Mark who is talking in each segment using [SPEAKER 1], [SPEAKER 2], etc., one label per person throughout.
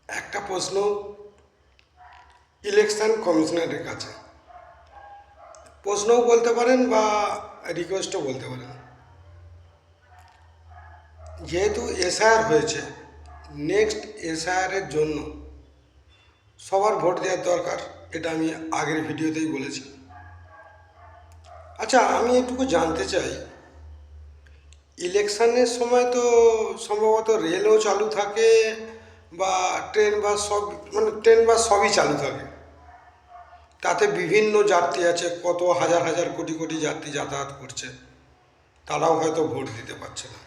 [SPEAKER 1] একটা প্রশ্ন ইলেকশন কমিশনারের কাছে, প্রশ্নও বলতে পারেন বা রিকোয়েস্টও বলতে পারেন। যেহেতু এসআইআর হয়েছে, নেক্সট এসআইআরের জন্য সবার ভোট দেওয়ার দরকার, এটা আমি আগের ভিডিওতেই বলেছি। আচ্ছা, আমি এটুকু জানতে চাই, ইলেকশনের সময় তো সম্ভবত রেলও চালু থাকে বা ট্রেন বাস সব, মানে ট্রেন বাস সবই চালু থাকে। তাতে বিভিন্ন যাত্রী আছে, কত হাজার হাজার কোটি কোটি যাত্রী যাতায়াত করছে, তারাও হয়তো ভোট দিতে পারছে না।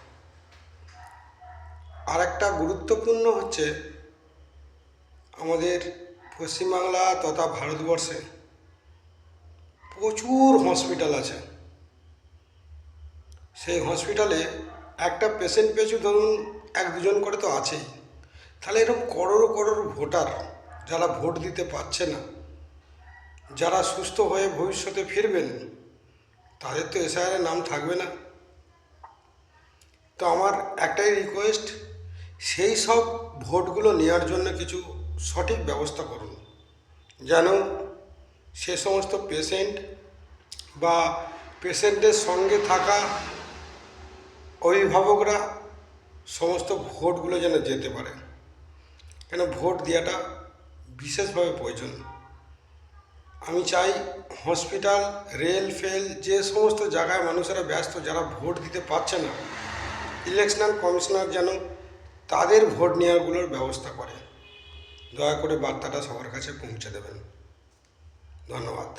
[SPEAKER 1] আর একটা গুরুত্বপূর্ণ হচ্ছে, আমাদের পশ্চিমবাংলা তথা ভারতবর্ষে প্রচুর হসপিটাল আছে। সেই হসপিটালে একটা পেশেন্ট পিছু ধরুন এক দুজন করে তো আছেই। তাহলে এরকম করোড় করোড় ভোটার যারা ভোট দিতে পারছে না, যারা সুস্থ হয়ে ভবিষ্যতে ফিরবেন, তাদের তো এসআইআরে নাম থাকবে না। তো আমার একটাই রিকোয়েস্ট, সেই সব ভোটগুলো নেওয়ার জন্য কিছু সঠিক ব্যবস্থা করুন, যেন সে সমস্ত পেশেন্ট বা পেশেন্টের সঙ্গে থাকা অভিভাবকরা সমস্ত ভোটগুলো যেন যেতে পারে। কেন ভোট দেওয়াটা বিশেষভাবে প্রয়োজন। আমি চাই হসপিটাল, রেল ফেল যে সমস্ত জায়গায় মানুষেরা ব্যস্ত, যারা ভোট দিতে পারছে না, ইলেকশনাল কমিশনার যেন তাদের ভোট নেওয়াগুলোর ব্যবস্থা করে। দয়া করে বার্তাটা সবার কাছে পৌঁছে দেবেন। ধন্যবাদ।